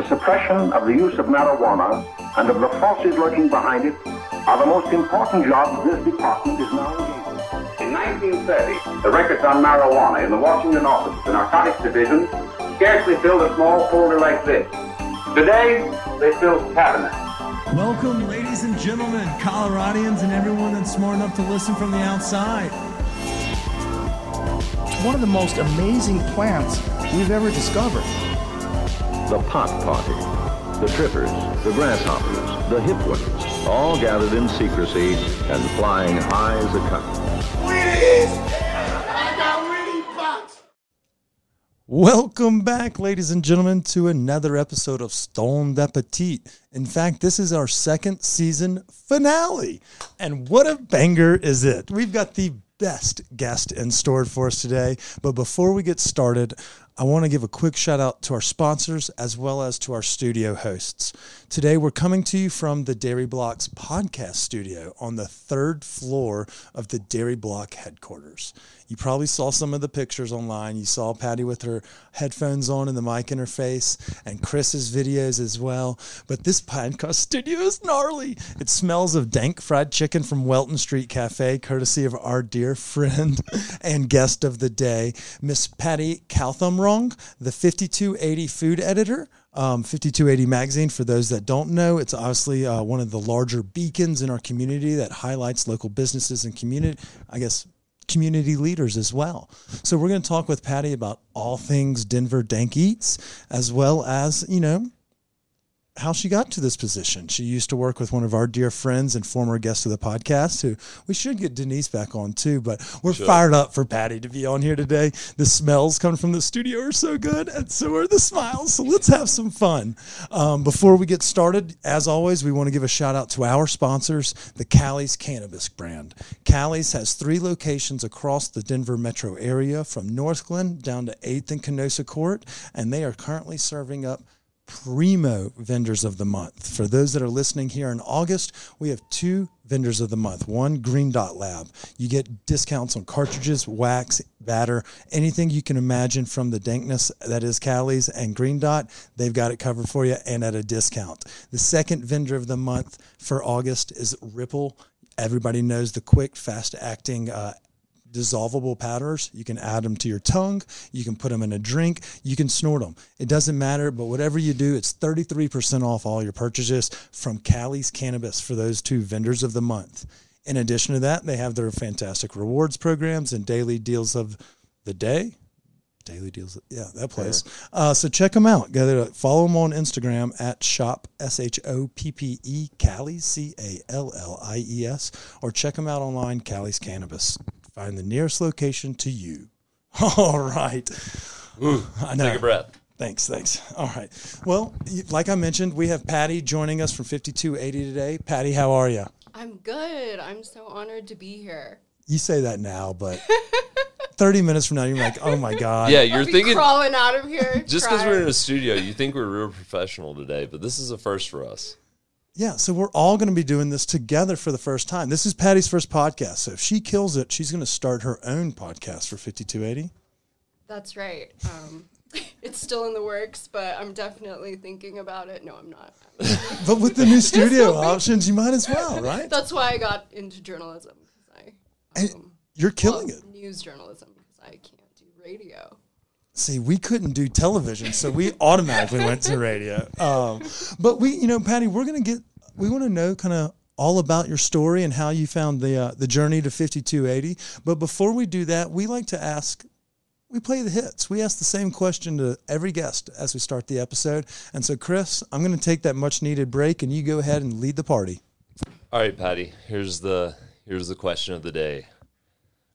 suppression of the use of marijuana and of the forces lurking behind it are the most important jobs this department is now engaged in. In 1930, the records on marijuana in the Washington office of the Narcotics Division scarcely filled a small folder like this. Today, they fill cabinets. Welcome, ladies and gentlemen, Coloradians, and everyone that's smart enough to listen from the outside. It's one of the most amazing plants we've ever discovered. The pot party, the trippers, the grasshoppers, the hip ones, all gathered in secrecy and flying high as a kite. I got Winnie Fox! Welcome back, ladies and gentlemen, to another episode of Stoned Appetit. In fact, this is our second season finale. And what a banger is it? We've got the best guest in store for us today. But before we get started, I want to give a quick shout out to our sponsors as well as to our studio hosts. Today, we're coming to you from the Dairy Block's podcast studio on the third floor of the Dairy Block headquarters. You probably saw some of the pictures online. You saw Patty with her headphones on and the mic in her face, and Chris's videos as well. But this podcast studio is gnarly. It smells of dank fried chicken from Welton Street Cafe, courtesy of our dear friend and guest of the day, Miss Patty Kaowthumrong, the 5280 food editor. 5280 magazine, for those that don't know, it's obviously one of the larger beacons in our community that highlights local businesses and community leaders as well. So we're going to talk with Patty about all things Denver Dank Eats, as well as, how she got to this position. She used to work with one of our dear friends and former guests of the podcast, who we should get Denise back on too, but we're fired up for Patty to be on here today. The smells coming from the studio are so good, and so are the smiles. So let's have some fun. Before we get started, as always, we want to give a shout out to our sponsors, the Callie's Cannabis brand. Callie's has 3 locations across the Denver metro area, from Northglenn down to 8th and Kenosha Court, and they are currently serving up primo vendors of the month. For those that are listening here in August, we have 2 vendors of the month. One, Green Dot Lab. You get discounts on cartridges, wax, batter, anything you can imagine from the dankness that is Callie's and Green Dot. They've got it covered for you and at a discount. The second vendor of the month for August is Ripple. Everybody knows the quick, fast-acting dissolvable powders. You can add them to your tongue. You can put them in a drink. You can snort them. It doesn't matter, but whatever you do, it's 33% off all your purchases from Callie's Cannabis for those 2 vendors of the month. In addition to that, they have their fantastic rewards programs and daily deals of the day. Daily deals, yeah, that place. So check them out. Go to follow them on Instagram at shop SHOPPE Callie's CALLIES, or check them out online, Callie's Cannabis. Find the nearest location to you. All right. Ooh, I know. Take a breath. Thanks. All right. Well, like I mentioned, we have Patty joining us from 5280 today. Patty, how are you? I'm good. I'm so honored to be here. You say that now, but 30 minutes from now, you're like, oh my God. Yeah, you're thinking crawling out of here. Just because we're in a studio, you think we're real professional today, but this is a first for us. Yeah, so we're all going to be doing this together for the first time. This is Patty's first podcast, so if she kills it, she's going to start her own podcast for 5280. That's right. It's still in the works, but I'm definitely thinking about it. No, I'm not. But with the new studio options, you might as well, right? That's why I got into journalism. You're killing it. News journalism, because I can't do radio. See, we couldn't do television, so we automatically went to radio. But Patty, we want to know kind of all about your story and how you found the journey to 5280. But before we do that, we like to ask, we play the hits. We ask the same question to every guest as we start the episode. And so, Chris, I'm going to take that much needed break, and you go ahead and lead the party. All right, Patty, here's the question of the day.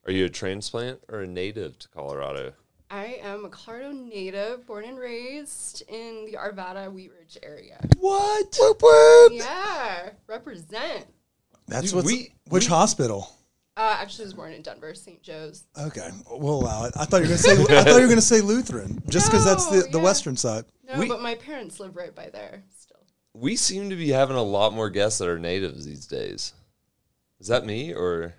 Are you a transplant or a native to Colorado? I am a Colorado native, born and raised in the Arvada Wheat Ridge area. What? Whoop, whoop. Yeah, represent. That's which hospital? Actually, I was born in Denver, St. Joe's. Okay, we'll allow it. I thought you were going to say Lutheran, just because that's the western side. No, but my parents live right by there still. We seem to be having a lot more guests that are natives these days. Is that me or?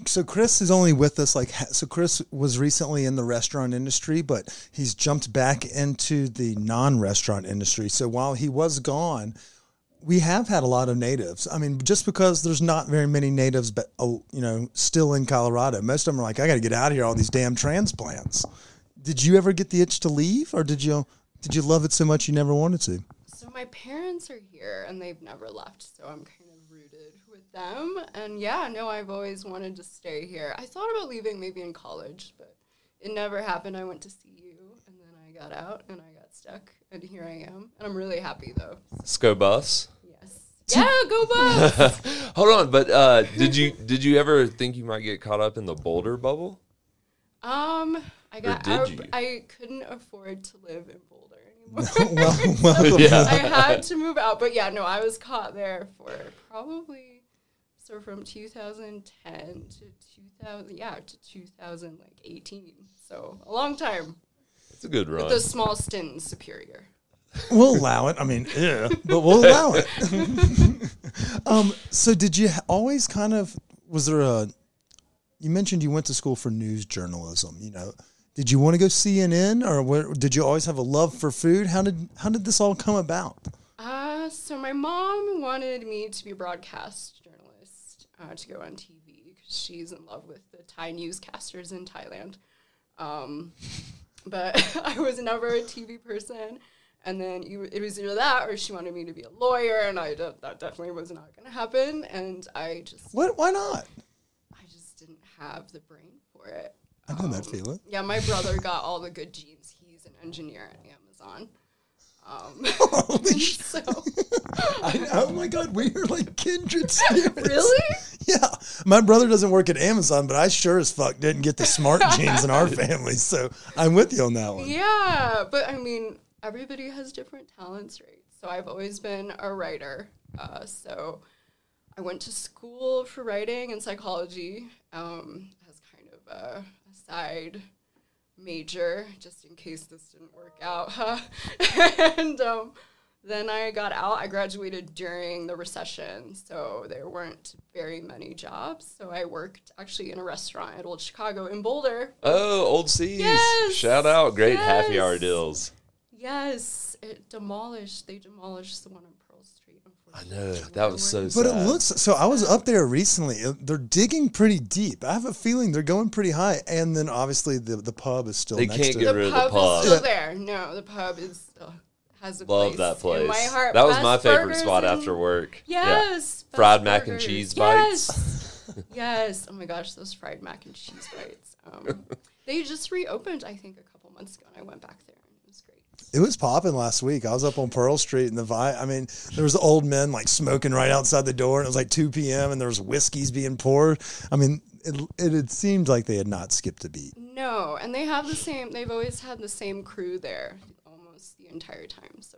So Chris is only with us so Chris was recently in the restaurant industry, but he's jumped back into the non-restaurant industry. So while he was gone, we have had a lot of natives. I mean, just because there's not very many natives, but still in Colorado, most of them are like, I got to get out of here, all these damn transplants. Did you ever get the itch to leave, or did you love it so much you never wanted to? So my parents are here, and they've never left, so I'm kind of rooted with them. And yeah, no, I've always wanted to stay here. I thought about leaving maybe in college, but it never happened. I went to CU, and then I got out, and I got stuck, and here I am. And I'm really happy, though. Go Buffs. Yes. Yeah, go Buffs! Hold on, but did you ever think you might get caught up in the Boulder bubble? I couldn't afford to live in Boulder anymore. Yeah. I had to move out. But yeah, no, I was caught there for probably from 2010 to 2018. So a long time. It's a good run. With a small stint in Superior. We'll allow it. I mean, yeah, but we'll allow it. So did you always you mentioned you went to school for news journalism, Did you want to go CNN, or did you always have a love for food? How did this all come about? So my mom wanted me to be a broadcast journalist, to go on TV, because she's in love with the Thai newscasters in Thailand. But I was never a TV person. And then it was either that, or she wanted me to be a lawyer, and that definitely was not going to happen. And I just... Why not? I just didn't have the brain for it. I know that feeling. Yeah, my brother got all the good genes. He's an engineer at Amazon. Holy so oh my God, we are like kindred spirits. Really? Yeah. My brother doesn't work at Amazon, but I sure as fuck didn't get the smart genes in our family. So I'm with you on that one. Yeah, but I mean, everybody has different talents, right? So I've always been a writer. So I went to school for writing and psychology as kind of a side major, just in case this didn't work out. And then I got out. I graduated during the recession, so there weren't very many jobs. So I worked actually in a restaurant at Old Chicago in Boulder. Oh, Old C's. Yes. Shout out. Great happy hour deals. Yes. They demolished the one on Pearl Street, I know. That was so sad. But it looks... So I was up there recently. They're digging pretty deep. I have a feeling they're going pretty high. And then obviously the pub is still next to it. They can't get rid of the pub. The pub is still there. No, the pub is still... has a Love place that place. in my heart. That was Best my favorite burgers spot and- after work. Yes. Yeah. Fried best mac and burgers. cheese bites. Yes. Yes. Oh my gosh, those fried mac and cheese bites. They just reopened, I think, a couple months ago, and I went back there, and it was great. It was popping last weweek. I was up on Pearl Street, and there was old men like smoking right outside the door, and it was like 2 p.m., and there was whiskeys being poured. I mean, it seemed like they had not skipped a beat. No, and they've always had the same crew there almost the entire time. So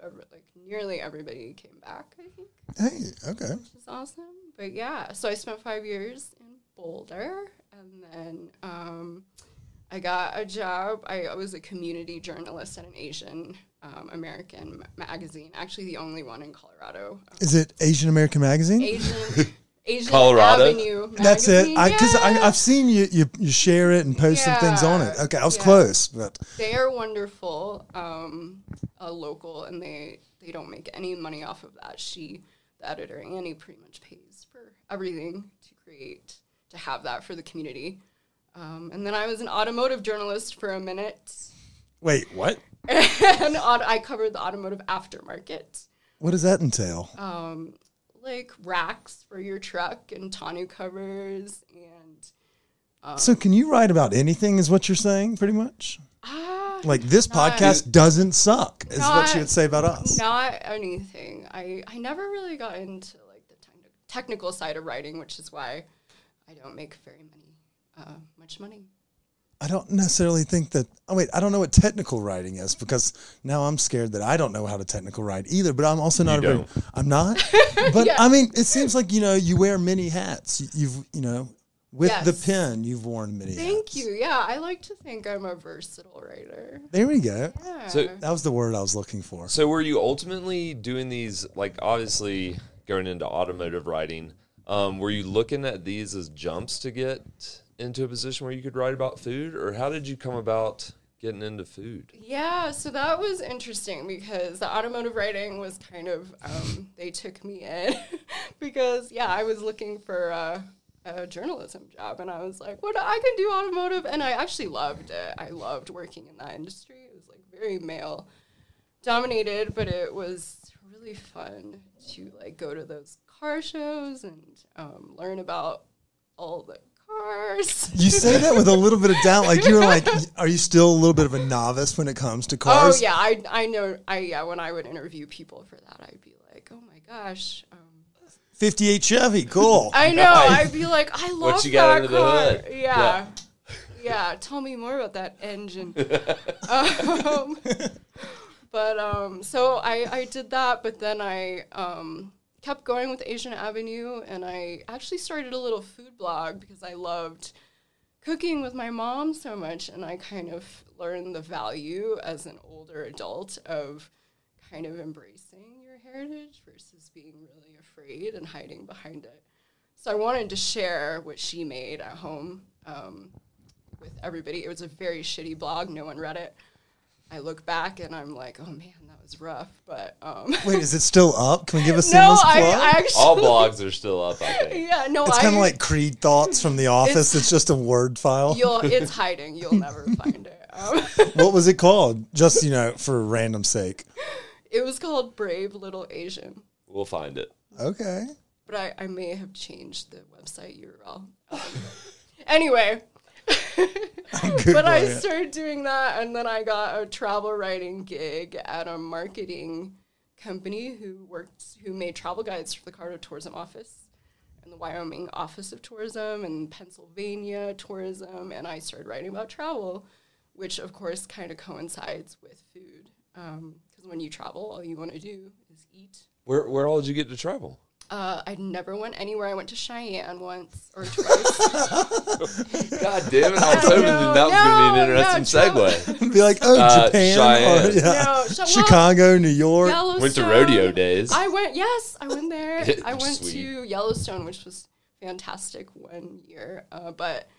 nearly everybody came back, I think. Hey, okay. Which is awesome. But yeah, so I spent 5 years in Boulder, and then I got a job. I was a community journalist at an Asian American magazine, actually the only one in Colorado. Is it Asian American Magazine? Asian Colorado? Avenue magazine. That's it. Because Yeah. I've seen you share it and post some things on it. Okay, I was close, but They are wonderful, local, and they don't make any money off of that. The editor, Annie, pretty much pays for everything to have that for the community. And then I was an automotive journalist for a minute. wait, what? And I covered the automotive aftermarket. What does that entail? Like racks for your truck and tonneau covers and... So can you write about anything is what you're saying, pretty much? Like this podcast doesn't suck, is what you would say about us. Not anything. I never really got into like the technical side of writing, which is why I don't make much money. I don't necessarily think that... Oh, wait, I don't know what technical writing is, because now I'm scared that I don't know how to technical write either, but I'm also not I'm not? But, Yeah. I mean, it seems like, you wear many hats. With Yes. the pen, you've worn many hats. Thank you. Yeah, I like to think I'm a versatile writer. There we go. Yeah. So, That was the word I was looking for. so were you ultimately doing these, like obviously going into automotive writing, Were you looking at these as jumps to get into a position where you could write about food, or how did you come about getting into food? Yeah, so that was interesting because the automotive writing was kind of, they took me in because, I was looking for a journalism job, and I was like, what, I can do automotive, and I actually loved it. I loved working in that industry. It was, like, very male-dominated, but it was really fun to, like, go to those car shows and learn about all the cars. You say that with a little bit of doubt, like you were like, are you still a little bit of a novice when it comes to cars? Oh yeah, I know. When I would interview people for that, I'd be like, oh my gosh, 58 Chevy, cool. I know. I'd be like, I love what you got that under the car. hood? Yeah. Tell me more about that engine. So I did that, but then I kept going with Asian Avenue, and I actually started a little food blog because I loved cooking with my mom so much, and I kind of learned the value as an older adult of kind of embracing your heritage versus being really afraid and hiding behind it. So I wanted to share what she made at home with everybody. It was a very shitty blog. No one read it. I look back and I'm like, oh man, that was rough. But wait, is it still up? Can we give a no, seamless plug? I actually, all blogs are still up, I think. Yeah, no, it's kind of like Creed Thoughts from The Office. It's just a Word file. It's hiding. You'll never find it. What was it called? Just for random sake. It was called Brave Little Asian. We'll find it. Okay. But I may have changed the website URL. Anyway. But I started doing that, and then I got a travel writing gig at a marketing company who made travel guides for the Colorado Tourism Office and the Wyoming Office of Tourism and Pennsylvania Tourism, and I started writing about travel, which of course kind of coincides with food, because when you travel, all you want to do is eat. Where all did you get to travel? I never went anywhere. I went to Cheyenne once or twice. God damn it. I was hoping that was going to be an interesting segue. Be like, Japan. Cheyenne. Chicago, New York. Went to rodeo days. I went there. I went Sweet. to Yellowstone, which was fantastic one year. But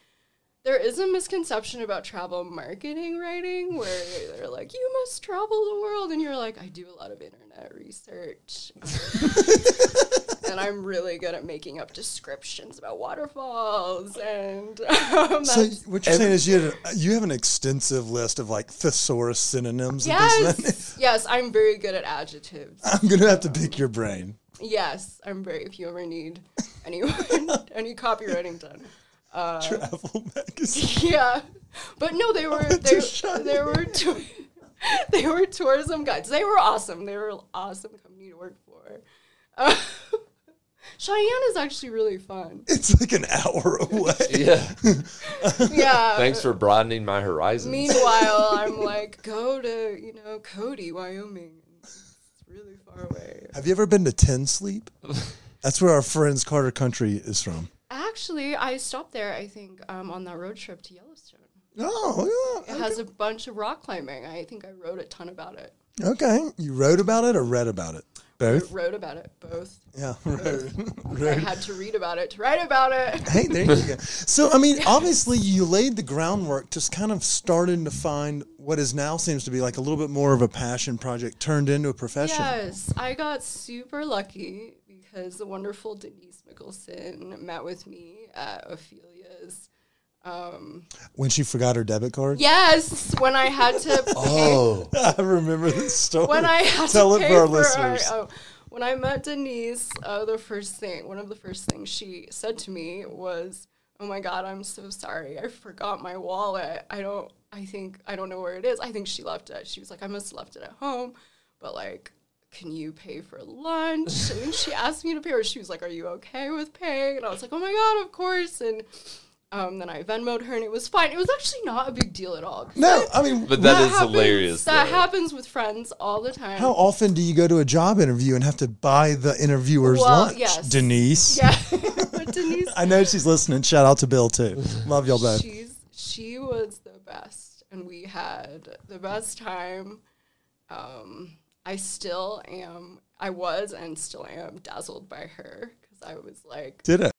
there is a misconception about travel marketing writing where they're like, you must travel the world. And you're like, I do a lot of internet research. And I'm really good at making up descriptions about waterfalls. And so what you're saying is you have an extensive list of like thesaurus synonyms. Yes, I'm very good at adjectives. I'm going to have to pick your brain. Yes, I'm very, if you ever need any copywriting done. Travel magazine. Yeah, but no, they were tourism guides. They were awesome. They were an awesome company to work for. Cheyenne is actually really fun. It's like an hour away. Yeah. Yeah. Thanks for broadening my horizons. Meanwhile, I'm like, go to Cody, Wyoming. It's really far away. Have you ever been to Ten Sleep? That's where our friends Carter Country is from. Actually, I stopped there, I think, on that road trip to Yellowstone. Oh, yeah. It has a bunch of rock climbing. I think I wrote a ton about it. Okay. You wrote about it or read about it? Both? I wrote about it, both. Yeah. I had to read about it to write about it. Hey, there you go. So, I mean, obviously you laid the groundwork to kind of starting to find what is now seems to be like a little bit more of a passion project turned into a profession. Yes. I got super lucky because the wonderful Denise Mickelson met with me at Ophelia's. When she forgot her debit card? Yes, when I had to pay. Oh, I remember this story. When I had Tell to it pay for our listeners. When I met Denise, one of the first things she said to me was, "Oh my God, I'm so sorry. I forgot my wallet. I don't know where it is. I think she left it." She was like, "I must have left it at home, but like, can you pay for lunch?" And then she asked me to pay, or she was like, "Are you okay with paying?" And I was like, "Oh my God, of course." And then I Venmo'd her, and it was fine. It was actually not a big deal at all. No, I mean... But that is hilarious. That happens with friends all the time. How often do you go to a job interview and have to buy the interviewer's lunch? Yes. Denise? Yeah. But Denise... I know she's listening. Shout out to Bill, too. Love y'all both. She was the best, and we had the best time. I was and still am dazzled by her, because I was like, Ditto.